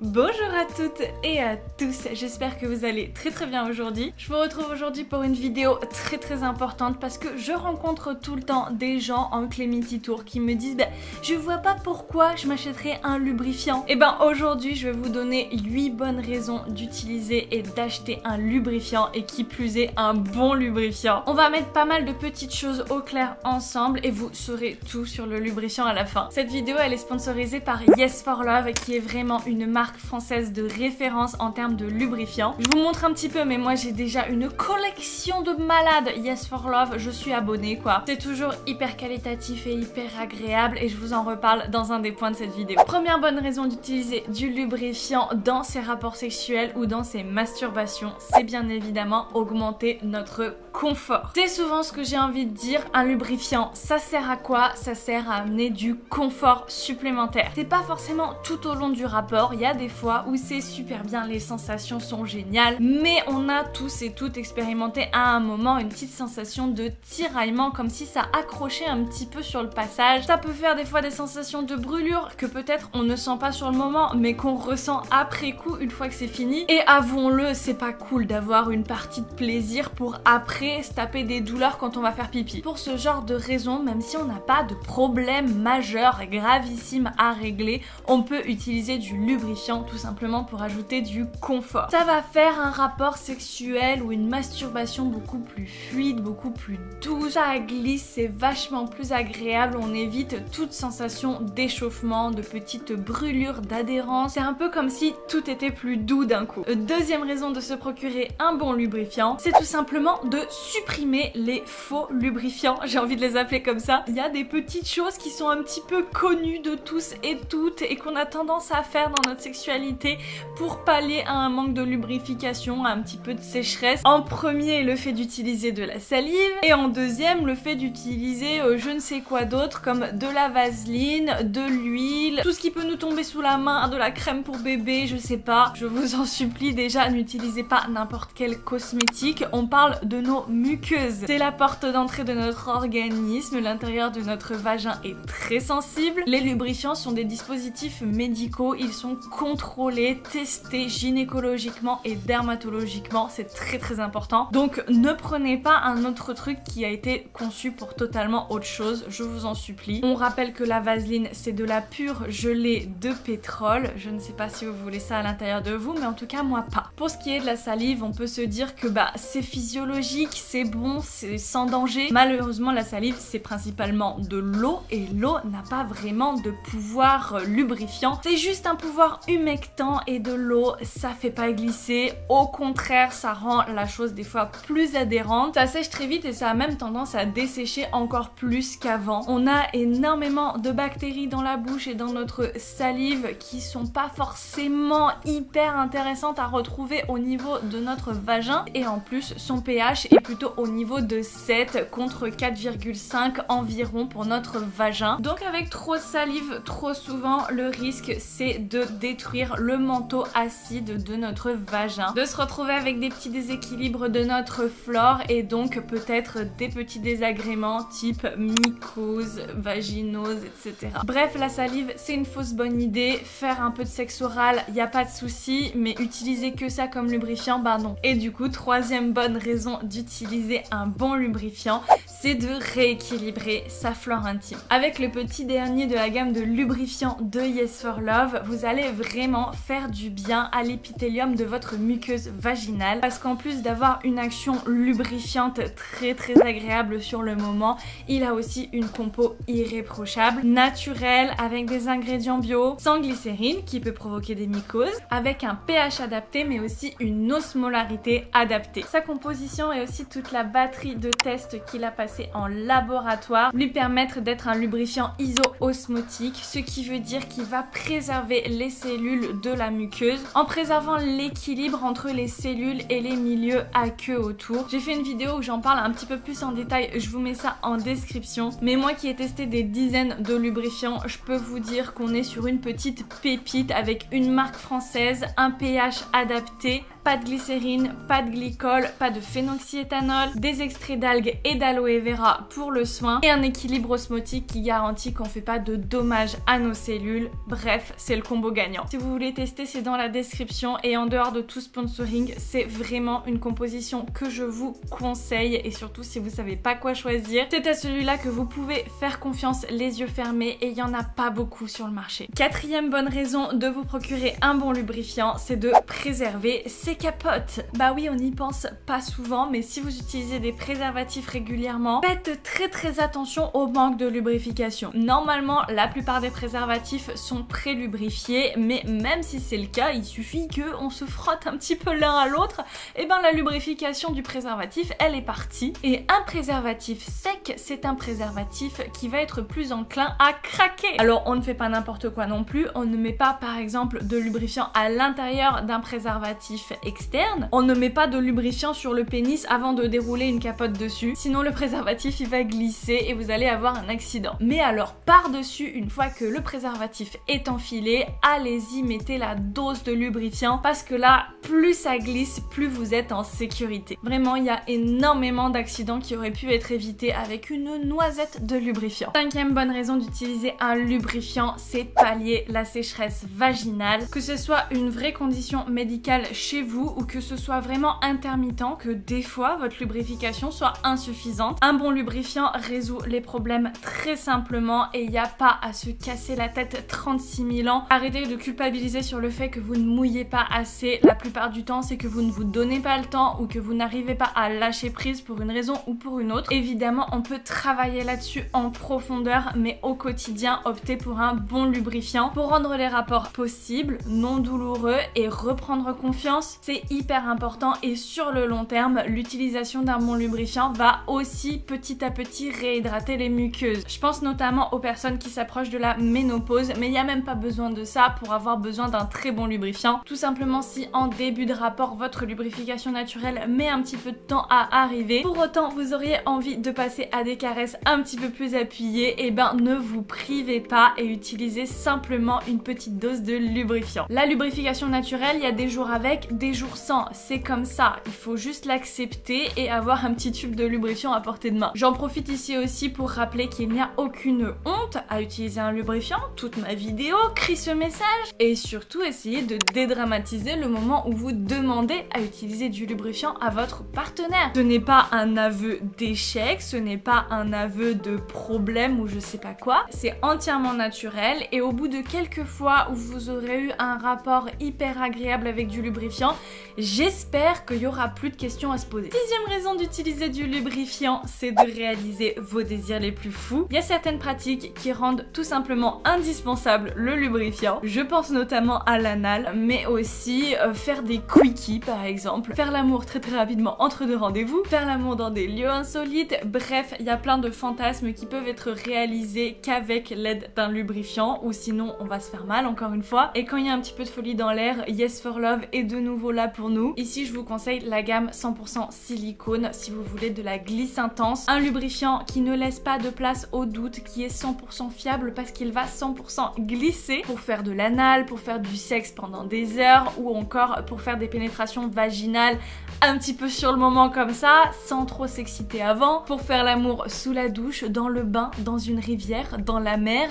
Bonjour à toutes et à tous, j'espère que vous allez très bien aujourd'hui. Je vous retrouve aujourd'hui pour une vidéo très importante parce que je rencontre tout le temps des gens en Clémity Tour qui me disent je vois pas pourquoi je m'achèterais un lubrifiant. Et aujourd'hui je vais vous donner 8 bonnes raisons d'utiliser et d'acheter un lubrifiant et qui plus est un bon lubrifiant. On va mettre pas mal de petites choses au clair ensemble et vous saurez tout sur le lubrifiant à la fin. Cette vidéo elle est sponsorisée par Yes4Love qui est vraiment une marque française de référence en termes de lubrifiant. Je vous montre un petit peu, mais moi j'ai déjà une collection de malades Yes4Love, je suis abonnée quoi. C'est toujours hyper qualitatif et hyper agréable et je vous en reparle dans un des points de cette vidéo. Première bonne raison d'utiliser du lubrifiant dans ses rapports sexuels ou dans ses masturbations, c'est bien évidemment augmenter notre confort. C'est souvent ce que j'ai envie de dire, un lubrifiant ça sert à quoi? Ça sert à amener du confort supplémentaire. C'est pas forcément tout au long du rapport, il y a des fois où c'est super bien, les sensations sont géniales, mais on a tous et toutes expérimenté à un moment une petite sensation de tiraillement, comme si ça accrochait un petit peu sur le passage. Ça peut faire des fois des sensations de brûlure que peut-être on ne sent pas sur le moment, mais qu'on ressent après coup une fois que c'est fini. Et avouons-le, c'est pas cool d'avoir une partie de plaisir pour après se taper des douleurs quand on va faire pipi. Pour ce genre de raison, même si on n'a pas de problème majeur, gravissime à régler, on peut utiliser du lubrifiant tout simplement pour ajouter du confort. Ça va faire un rapport sexuel ou une masturbation beaucoup plus fluide, beaucoup plus douce. Ça glisse, c'est vachement plus agréable, on évite toute sensation d'échauffement, de petites brûlures, d'adhérence. C'est un peu comme si tout était plus doux d'un coup. Deuxième raison de se procurer un bon lubrifiant, c'est tout simplement de supprimer les faux lubrifiants. J'ai envie de les appeler comme ça. Il y a des petites choses qui sont un petit peu connues de tous et toutes et qu'on a tendance à faire dans notre sexualité pour pallier à un manque de lubrification, à un petit peu de sécheresse. En premier, le fait d'utiliser de la salive et en deuxième, le fait d'utiliser je ne sais quoi d'autre comme de la vaseline, de l'huile, tout ce qui peut nous tomber sous la main, de la crème pour bébé, je sais pas. Je vous en supplie déjà, n'utilisez pas n'importe quel cosmétique. On parle de nos muqueuses. C'est la porte d'entrée de notre organisme, l'intérieur de notre vagin est très sensible. Les lubrifiants sont des dispositifs médicaux, ils sont contrôlés, testés gynécologiquement et dermatologiquement, c'est très important. Donc ne prenez pas un autre truc qui a été conçu pour totalement autre chose, je vous en supplie. On rappelle que la vaseline c'est de la pure gelée de pétrole, je ne sais pas si vous voulez ça à l'intérieur de vous, mais en tout cas moi pas. Pour ce qui est de la salive, on peut se dire que c'est physiologique, c'est bon, c'est sans danger. Malheureusement la salive c'est principalement de l'eau et l'eau n'a pas vraiment de pouvoir lubrifiant, c'est juste un pouvoir humectant et de l'eau ça fait pas glisser, au contraire ça rend la chose des fois plus adhérente, ça sèche très vite et ça a même tendance à dessécher encore plus qu'avant. On a énormément de bactéries dans la bouche et dans notre salive qui sont pas forcément hyper intéressantes à retrouver au niveau de notre vagin et en plus son pH est plutôt au niveau de 7 contre 4,5 environ pour notre vagin. Donc avec trop de salive trop souvent le risque c'est de détruire le manteau acide de notre vagin, de se retrouver avec des petits déséquilibres de notre flore et donc peut-être des petits désagréments type mycose, vaginose, etc. Bref, la salive c'est une fausse bonne idée, faire un peu de sexe oral y a pas de souci, mais utiliser que ça comme lubrifiant, non. Et du coup, troisième bonne raison d'utiliser un bon lubrifiant, c'est de rééquilibrer sa flore intime. Avec le petit dernier de la gamme de lubrifiants de Yes4Love, vous allez vraiment faire du bien à l'épithélium de votre muqueuse vaginale parce qu'en plus d'avoir une action lubrifiante très agréable sur le moment, il a aussi une compo irréprochable, naturelle, avec des ingrédients bio, sans glycérine qui peut provoquer des mycoses, avec un pH adapté mais aussi une osmolarité adaptée. Sa composition et aussi toute la batterie de tests qu'il a passé en laboratoire lui permettent d'être un lubrifiant iso-osmotique, ce qui veut dire qu'il va préserver les cellules de la muqueuse en préservant l'équilibre entre les cellules et les milieux aqueux autour. J'ai fait une vidéo où j'en parle un petit peu plus en détail, je vous mets ça en description, mais moi qui ai testé des dizaines de lubrifiants, je peux vous dire qu'on est sur une petite pépite avec une marque française, un pH adapté, pas de glycérine, pas de glycol, pas de phénoxyéthanol, des extraits d'algues et d'aloe vera pour le soin et un équilibre osmotique qui garantit qu'on fait pas de dommages à nos cellules. Bref, c'est le combo gagnant. Si vous voulez tester, c'est dans la description et en dehors de tout sponsoring, c'est vraiment une composition que je vous conseille et surtout si vous savez pas quoi choisir, c'est à celui-là que vous pouvez faire confiance les yeux fermés et il y en a pas beaucoup sur le marché. Quatrième bonne raison de vous procurer un bon lubrifiant, c'est de préserver ses capotes. Bah oui, on n'y pense pas souvent, mais si vous utilisez des préservatifs régulièrement, faites très attention au manque de lubrification. Normalement, la plupart des préservatifs sont pré-lubrifiés, mais même si c'est le cas, il suffit qu'on se frotte un petit peu l'un à l'autre, et ben la lubrification du préservatif, elle est partie. Et un préservatif sec, c'est un préservatif qui va être plus enclin à craquer. Alors on ne fait pas n'importe quoi non plus, on ne met pas par exemple de lubrifiant à l'intérieur d'un préservatif externe, on ne met pas de lubrifiant sur le pénis avant de dérouler une capote dessus, sinon le préservatif il va glisser et vous allez avoir un accident. Mais alors par-dessus, une fois que le préservatif est enfilé, allez-y, mettez la dose de lubrifiant parce que là, plus ça glisse, plus vous êtes en sécurité. Vraiment, il y a énormément d'accidents qui auraient pu être évités avec une noisette de lubrifiant. Cinquième bonne raison d'utiliser un lubrifiant, c'est pallier la sécheresse vaginale. Que ce soit une vraie condition médicale chez vous ou que ce soit vraiment intermittent, que des fois votre lubrification soit insuffisante, un bon lubrifiant résout les problèmes très simplement et il n'y a pas à se casser la tête 36 000 ans. Arrêtez de culpabiliser sur le fait que vous ne mouillez pas assez. La plupart du temps, c'est que vous ne vous donnez pas le temps ou que vous n'arrivez pas à lâcher prise pour une raison ou pour une autre. Évidemment, on peut travailler là-dessus en profondeur, mais au quotidien, optez pour un bon lubrifiant pour rendre les rapports possibles, non douloureux et reprendre confiance. C'est hyper important et sur le long terme, l'utilisation d'un bon lubrifiant va aussi petit à petit réhydrater les muqueuses. Je pense notamment aux personnes qui s'approchent de la ménopause, mais il n'y a même pas besoin de ça pour avoir besoin d'un très bon lubrifiant. Tout simplement si en début de rapport, votre lubrification naturelle met un petit peu de temps à arriver, pour autant vous auriez envie de passer à des caresses un petit peu plus appuyées, et ben ne vous privez pas et utilisez simplement une petite dose de lubrifiant. La lubrification naturelle, il y a des jours avec, des jours sans, c'est comme ça, il faut juste l'accepter et avoir un petit tube de lubrifiant à portée de main. J'en profite ici aussi pour rappeler qu'il n'y a aucune honte à utiliser un lubrifiant. Toute ma vidéo crie ce message et surtout essayez de dédramatiser le moment où vous demandez à utiliser du lubrifiant à votre partenaire. Ce n'est pas un aveu d'échec, ce n'est pas un aveu de problème ou je sais pas quoi, c'est entièrement naturel et au bout de quelques fois où vous aurez eu un rapport hyper agréable avec du lubrifiant, j'espère qu'il y aura plus de questions à se poser. Sixième raison d'utiliser du lubrifiant, c'est de réaliser vos désirs les plus fous. Il y a certaines pratiques qui rendent tout simplement indispensable le lubrifiant. Je pense notamment à l'anal, mais aussi faire des quickies par exemple, faire l'amour très rapidement entre deux rendez-vous, faire l'amour dans des lieux insolites, bref, il y a plein de fantasmes qui peuvent être réalisés qu'avec l'aide d'un lubrifiant ou sinon on va se faire mal encore une fois. Et quand il y a un petit peu de folie dans l'air, Yes for Love est de nouveau là pour nous. Ici je vous conseille la gamme 100% silicone si vous voulez de la glisse intense, un lubrifiant qui ne laisse pas de place au doute, qui est 100% fiable parce qu'il va 100% glisser pour faire de l'anal, pour faire du sexe pendant des heures ou encore pour faire des pénétrations vaginales un petit peu sur le moment comme ça, sans trop s'exciter avant, pour faire l'amour sous la douche, dans le bain, dans une rivière, dans la mer.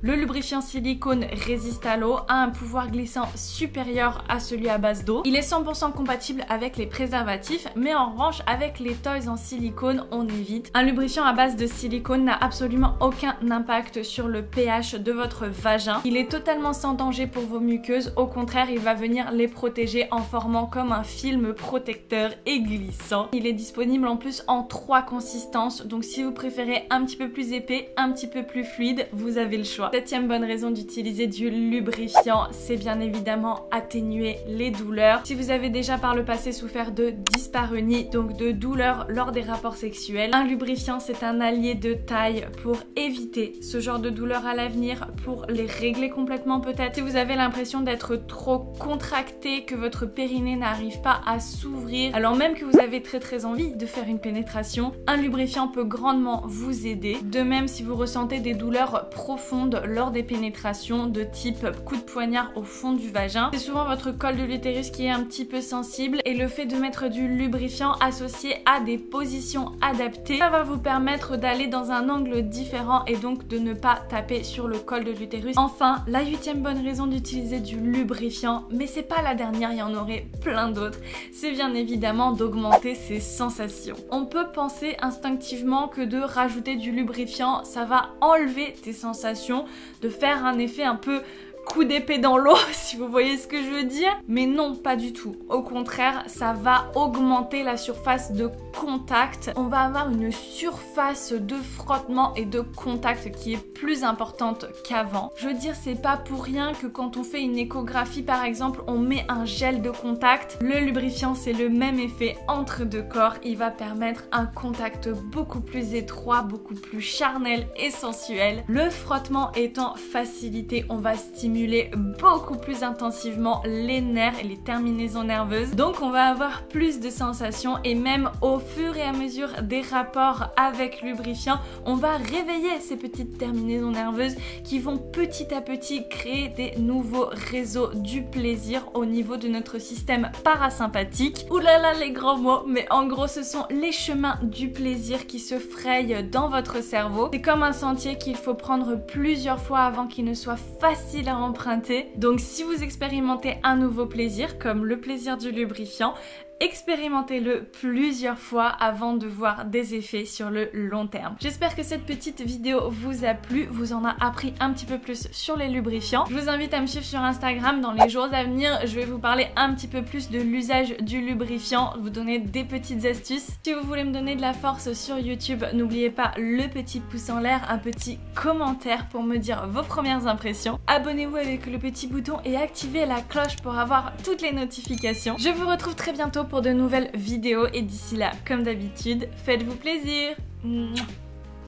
Le lubrifiant silicone résiste à l'eau, a un pouvoir glissant supérieur à celui à base d'eau. Il est 100% compatible avec les préservatifs, mais en revanche avec les toys en silicone, on évite. Un lubrifiant à base de silicone n'a absolument aucun impact sur le pH de votre vagin. Il est totalement sans danger pour vos muqueuses, au contraire il va venir les protéger en formant comme un film protecteur et glissant. Il est disponible en plus en 3 consistances, donc si vous préférez un petit peu plus épais, un petit peu plus fluide, vous avez le choix. Septième bonne raison d'utiliser du lubrifiant, c'est bien évidemment atténuer les douleurs. Si vous avez déjà par le passé souffert de dyspareunie, donc de douleurs lors des rapports sexuels, un lubrifiant c'est un allié de taille pour éviter ce genre de douleurs à l'avenir, pour les régler complètement peut-être. Si vous avez l'impression d'être trop contracté, que votre périnée n'arrive pas à s'ouvrir, alors même que vous avez très envie de faire une pénétration, un lubrifiant peut grandement vous aider. De même, si vous ressentez des douleurs profondes arrive lors des pénétrations de type coup de poignard au fond du vagin. C'est souvent votre col de l'utérus qui est un petit peu sensible et le fait de mettre du lubrifiant associé à des positions adaptées, ça va vous permettre d'aller dans un angle différent et donc de ne pas taper sur le col de l'utérus. Enfin, la 8e bonne raison d'utiliser du lubrifiant, mais c'est pas la dernière, il y en aurait plein d'autres, c'est bien évidemment d'augmenter ses sensations. On peut penser instinctivement que de rajouter du lubrifiant, ça va enlever tes sensations, de faire un effet un peu coup d'épée dans l'eau, si vous voyez ce que je veux dire. Mais non, pas du tout. Au contraire, ça va augmenter la surface de contact. On va avoir une surface de frottement et de contact qui est plus importante qu'avant. Je veux dire, c'est pas pour rien que quand on fait une échographie par exemple, on met un gel de contact. Le lubrifiant, c'est le même effet entre deux corps. Il va permettre un contact beaucoup plus étroit, beaucoup plus charnel et sensuel. Le frottement étant facilité, on va stimuler beaucoup plus intensivement les nerfs et les terminaisons nerveuses. Donc on va avoir plus de sensations et même au fur et à mesure des rapports avec lubrifiant, on va réveiller ces petites terminaisons nerveuses qui vont petit à petit créer des nouveaux réseaux du plaisir au niveau de notre système parasympathique. Ouh là là les grands mots, mais en gros ce sont les chemins du plaisir qui se frayent dans votre cerveau. C'est comme un sentier qu'il faut prendre plusieurs fois avant qu'il ne soit facile à emprunter. Donc si vous expérimentez un nouveau plaisir comme le plaisir du lubrifiant, expérimentez-le plusieurs fois avant de voir des effets sur le long terme. J'espère que cette petite vidéo vous a plu, vous en a appris un petit peu plus sur les lubrifiants. Je vous invite à me suivre sur Instagram. Dans les jours à venir, je vais vous parler un petit peu plus de l'usage du lubrifiant, vous donner des petites astuces. Si vous voulez me donner de la force sur YouTube, n'oubliez pas le petit pouce en l'air, un petit commentaire pour me dire vos premières impressions. Abonnez-vous avec le petit bouton et activez la cloche pour avoir toutes les notifications. Je vous retrouve très bientôt pour de nouvelles vidéos et d'ici là, comme d'habitude, faites-vous plaisir. Mouah.